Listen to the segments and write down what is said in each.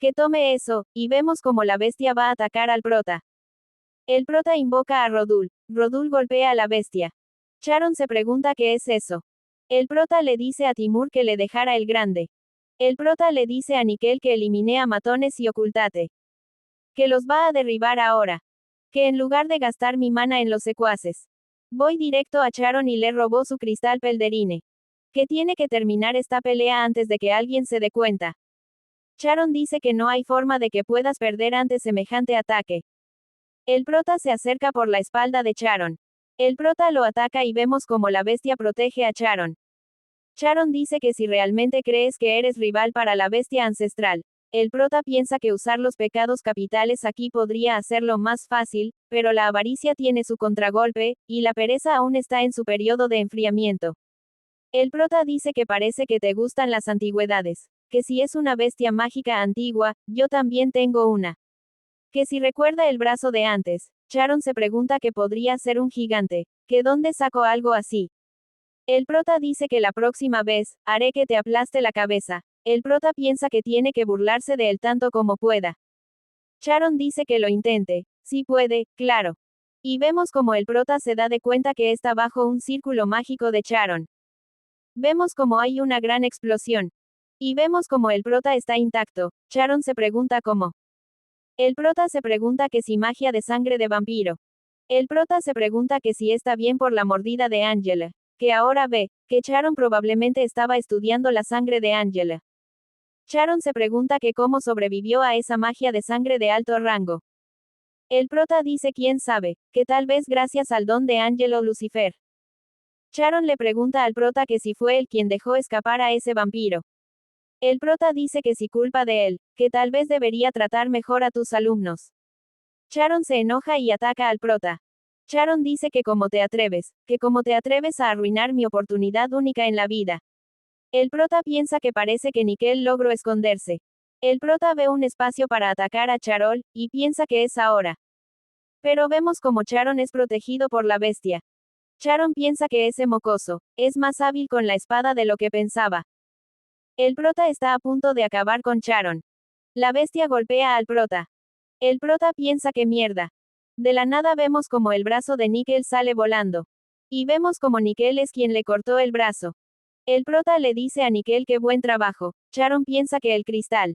Que tome eso, y vemos como la bestia va a atacar al prota. El prota invoca a Rodul. Rodul golpea a la bestia. Charon se pregunta qué es eso. El prota le dice a Timur que le dejara el grande. El prota le dice a Nickel que elimine a Matones y Ocultate. Que los va a derribar ahora. Que en lugar de gastar mi mana en los secuaces, voy directo a Charon y le robó su cristal Pelderine. Que tiene que terminar esta pelea antes de que alguien se dé cuenta. Charon dice que no hay forma de que puedas perder ante semejante ataque. El prota se acerca por la espalda de Charon. El prota lo ataca y vemos como la bestia protege a Charon. Charon dice que si realmente crees que eres rival para la bestia ancestral, el prota piensa que usar los pecados capitales aquí podría hacerlo más fácil, pero la avaricia tiene su contragolpe, y la pereza aún está en su periodo de enfriamiento. El prota dice que parece que te gustan las antigüedades, que si es una bestia mágica antigua, yo también tengo una. Que si recuerda el brazo de antes, Charon se pregunta que podría ser un gigante, que dónde sacó algo así. El prota dice que la próxima vez, haré que te aplaste la cabeza. El prota piensa que tiene que burlarse de él tanto como pueda. Charon dice que lo intente, si puede, claro. Y vemos como el prota se da de cuenta que está bajo un círculo mágico de Charon. Vemos como hay una gran explosión. Y vemos como el prota está intacto. Charon se pregunta cómo. El prota se pregunta que si magia de sangre de vampiro. El prota se pregunta que si está bien por la mordida de Angela. Que ahora ve, que Charon probablemente estaba estudiando la sangre de Angela. Charon se pregunta que cómo sobrevivió a esa magia de sangre de alto rango. El prota dice quién sabe, que tal vez gracias al don de Angelo Lucifer. Charon le pregunta al prota que si fue él quien dejó escapar a ese vampiro. El prota dice que si culpa de él, que tal vez debería tratar mejor a tus alumnos. Charon se enoja y ataca al prota. Charon dice que como te atreves a arruinar mi oportunidad única en la vida. El prota piensa que parece que Nickel logró esconderse. El prota ve un espacio para atacar a Charol, y piensa que es ahora. Pero vemos como Charon es protegido por la bestia. Charon piensa que ese mocoso es más hábil con la espada de lo que pensaba. El prota está a punto de acabar con Charon. La bestia golpea al prota. El prota piensa que mierda. De la nada vemos como el brazo de Nickel sale volando. Y vemos como Nickel es quien le cortó el brazo. El prota le dice a Nickel que buen trabajo. Charon piensa que el cristal.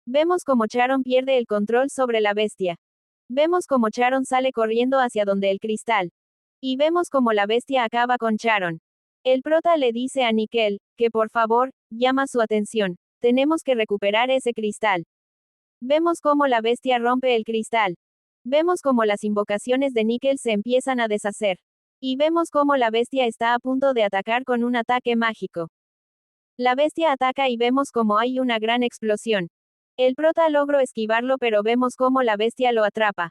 Vemos como Charon pierde el control sobre la bestia. Vemos como Charon sale corriendo hacia donde el cristal. Y vemos como la bestia acaba con Charon. El prota le dice a Nickel, que por favor, llama su atención. Tenemos que recuperar ese cristal. Vemos como la bestia rompe el cristal. Vemos como las invocaciones de Nickel se empiezan a deshacer. Y vemos como la bestia está a punto de atacar con un ataque mágico. La bestia ataca y vemos como hay una gran explosión. El prota logró esquivarlo pero vemos como la bestia lo atrapa.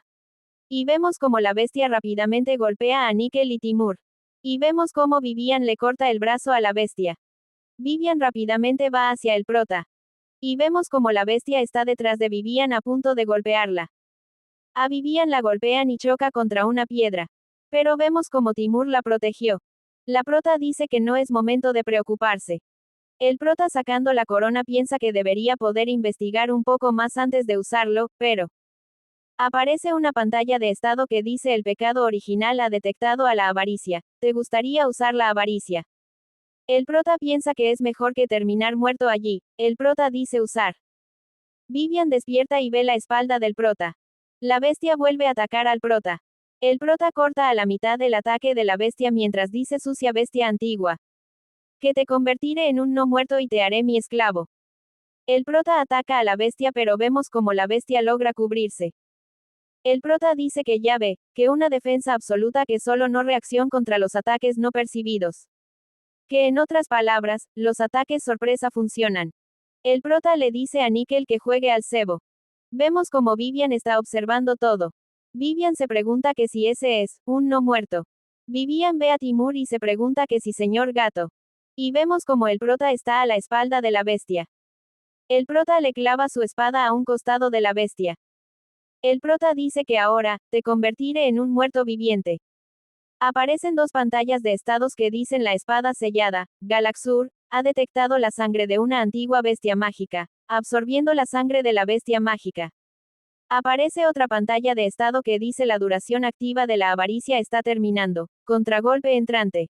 Y vemos como la bestia rápidamente golpea a Nickel y Timur. Y vemos como Vivian le corta el brazo a la bestia. Vivian rápidamente va hacia el prota. Y vemos como la bestia está detrás de Vivian a punto de golpearla. A Vivian la golpean y choca contra una piedra. Pero vemos como Timur la protegió. La prota dice que no es momento de preocuparse. El prota sacando la corona piensa que debería poder investigar un poco más antes de usarlo, pero aparece una pantalla de estado que dice el pecado original ha detectado a la avaricia. ¿Te gustaría usar la avaricia? El prota piensa que es mejor que terminar muerto allí. El prota dice usar. Vivian despierta y ve la espalda del prota. La bestia vuelve a atacar al prota. El prota corta a la mitad el ataque de la bestia mientras dice sucia bestia antigua. Que te convertiré en un no muerto y te haré mi esclavo. El prota ataca a la bestia pero vemos como la bestia logra cubrirse. El prota dice que ya ve, que una defensa absoluta que solo no reacción contra los ataques no percibidos. Que en otras palabras, los ataques sorpresa funcionan. El prota le dice a Nickel que juegue al cebo. Vemos como Vivian está observando todo. Vivian se pregunta que si ese es un no muerto. Vivian ve a Timur y se pregunta que si señor gato. Y vemos como el prota está a la espalda de la bestia. El prota le clava su espada a un costado de la bestia. El prota dice que ahora, te convertiré en un muerto viviente. Aparecen dos pantallas de estados que dicen la espada sellada, Galaxur, ha detectado la sangre de una antigua bestia mágica, absorbiendo la sangre de la bestia mágica. Aparece otra pantalla de estado que dice la duración activa de la avaricia está terminando. Contragolpe entrante.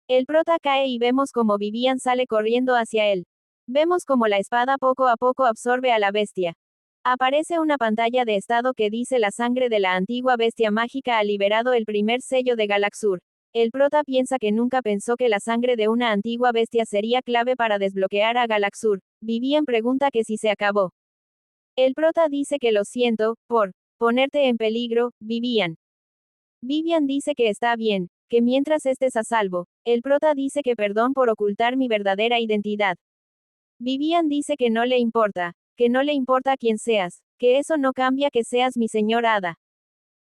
El prota cae y vemos como Vivian sale corriendo hacia él. Vemos como la espada poco a poco absorbe a la bestia. Aparece una pantalla de estado que dice la sangre de la antigua bestia mágica ha liberado el primer sello de Galaxur. El prota piensa que nunca pensó que la sangre de una antigua bestia sería clave para desbloquear a Galaxur. Vivian pregunta que si se acabó. El prota dice que lo siento, por ponerte en peligro, Vivian. Vivian dice que está bien, que mientras estés a salvo. El prota dice que perdón por ocultar mi verdadera identidad. Vivian dice que no le importa quién seas, que eso no cambia que seas mi señor hada.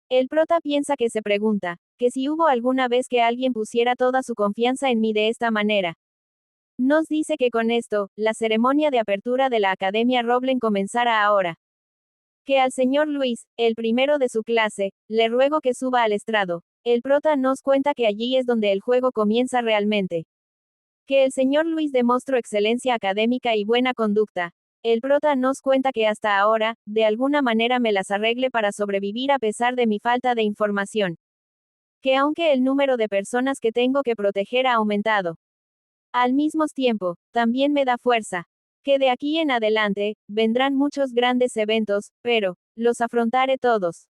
El prota piensa que se pregunta, que si hubo alguna vez que alguien pusiera toda su confianza en mí de esta manera. Nos dice que con esto, la ceremonia de apertura de la Academia Roblen comenzará ahora. Que al señor Luis, el primero de su clase, le ruego que suba al estrado. El prota nos cuenta que allí es donde el juego comienza realmente. Que el señor Luis demostró excelencia académica y buena conducta. El prota nos cuenta que hasta ahora, de alguna manera me las arregle para sobrevivir a pesar de mi falta de información. Que aunque el número de personas que tengo que proteger ha aumentado, al mismo tiempo, también me da fuerza. Que de aquí en adelante, vendrán muchos grandes eventos, pero, los afrontaré todos.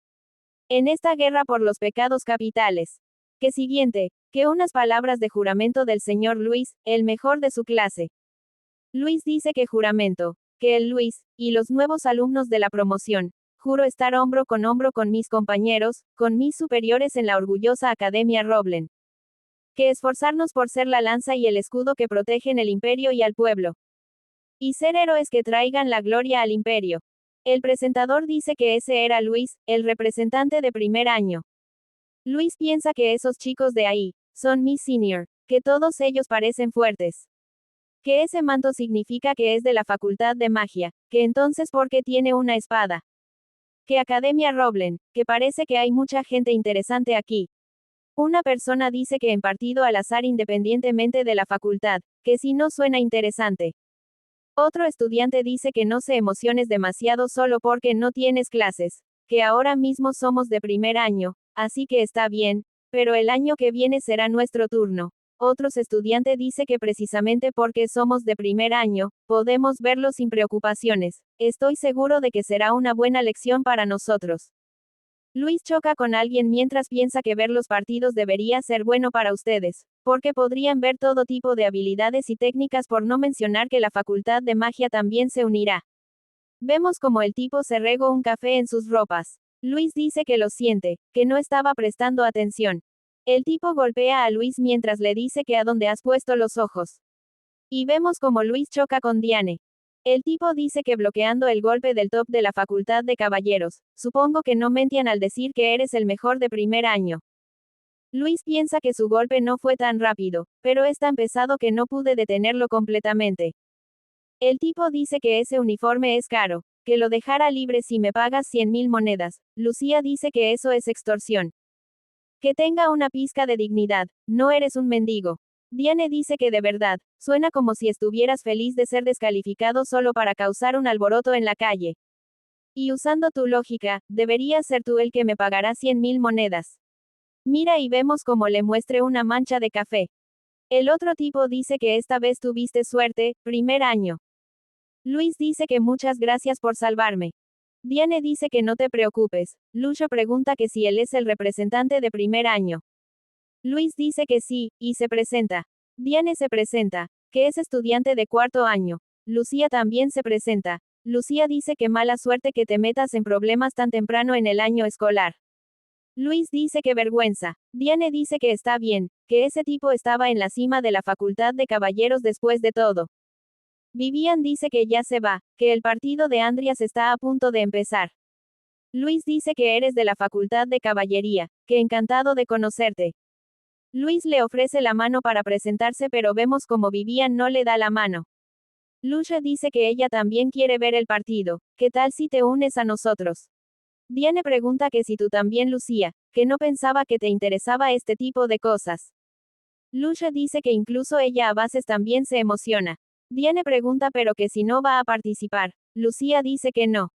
En esta guerra por los pecados capitales. Que siguiente, que unas palabras de juramento del señor Luis, el mejor de su clase. Luis dice que juramento, que el Luis, y los nuevos alumnos de la promoción, juro estar hombro con mis compañeros, con mis superiores en la orgullosa Academia Roblen. Que esforzarnos por ser la lanza y el escudo que protegen el imperio y al pueblo. Y ser héroes que traigan la gloria al imperio. El presentador dice que ese era Luis, el representante de primer año. Luis piensa que esos chicos de ahí, son mis senior, que todos ellos parecen fuertes. Que ese manto significa que es de la facultad de magia, que entonces porque tiene una espada. Que Academia Roblen, que parece que hay mucha gente interesante aquí. Una persona dice que en partido al azar independientemente de la facultad, que si no suena interesante. Otro estudiante dice que no se emociones demasiado solo porque no tienes clases, que ahora mismo somos de primer año, así que está bien, pero el año que viene será nuestro turno. Otro estudiante dice que precisamente porque somos de primer año, podemos verlo sin preocupaciones. Estoy seguro de que será una buena lección para nosotros. Luis choca con alguien mientras piensa que ver los partidos debería ser bueno para ustedes, porque podrían ver todo tipo de habilidades y técnicas por no mencionar que la facultad de magia también se unirá. Vemos como el tipo se regó un café en sus ropas. Luis dice que lo siente, que no estaba prestando atención. El tipo golpea a Luis mientras le dice que a dónde has puesto los ojos. Y vemos como Luis choca con Diane. El tipo dice que bloqueando el golpe del top de la facultad de caballeros, supongo que no mentían al decir que eres el mejor de primer año. Luis piensa que su golpe no fue tan rápido, pero es tan pesado que no pude detenerlo completamente. El tipo dice que ese uniforme es caro, que lo dejara libre si me pagas 100.000 monedas. Lucía dice que eso es extorsión. Que tenga una pizca de dignidad, no eres un mendigo. Diane dice que de verdad, suena como si estuvieras feliz de ser descalificado solo para causar un alboroto en la calle. Y usando tu lógica, deberías ser tú el que me pagará 100.000 monedas. Mira y vemos cómo le muestre una mancha de café. El otro tipo dice que esta vez tuviste suerte, primer año. Luis dice que muchas gracias por salvarme. Diane dice que no te preocupes. Lucio pregunta que si él es el representante de primer año. Luis dice que sí, y se presenta. Diane se presenta, que es estudiante de cuarto año. Lucía también se presenta. Lucía dice que mala suerte que te metas en problemas tan temprano en el año escolar. Luis dice que vergüenza. Diane dice que está bien, que ese tipo estaba en la cima de la facultad de caballeros después de todo. Vivian dice que ya se va, que el partido de Andrias está a punto de empezar. Luis dice que eres de la facultad de caballería, que encantado de conocerte. Luis le ofrece la mano para presentarse pero vemos como Vivian no le da la mano. Lucia dice que ella también quiere ver el partido, ¿qué tal si te unes a nosotros? Diane pregunta que si tú también Lucía, que no pensaba que te interesaba este tipo de cosas. Lucia dice que incluso ella a veces también se emociona. Diane pregunta pero que si no va a participar. Lucía dice que no.